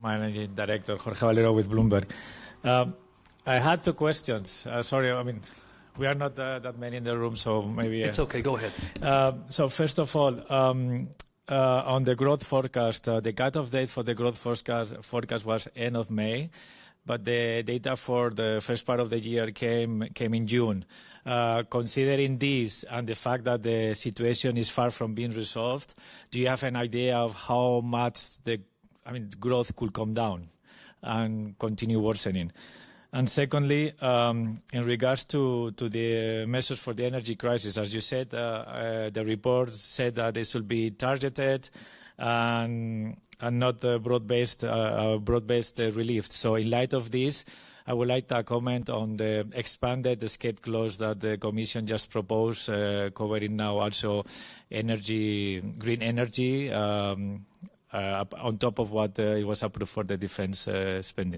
Managing Director, Jorge Valero with Bloomberg. I had two questions. Sorry, I mean, we are not that many in the room, so maybe... It's okay, go ahead. So first of all, on the growth forecast, the cutoff date for the growth forecast was end of May, but the data for the first part of the year came in June. Considering this and the fact that the situation is far from being resolved, do you have an idea of how much the growth could come down and continue worsening? And secondly, in regards to the measures for the energy crisis, as you said, the report said that this will be targeted and not broad-based relief. So in light of this, I would like to comment on the expanded escape clause that the Commission just proposed, covering now also energy, green energy, on top of what it was approved for the defense spending.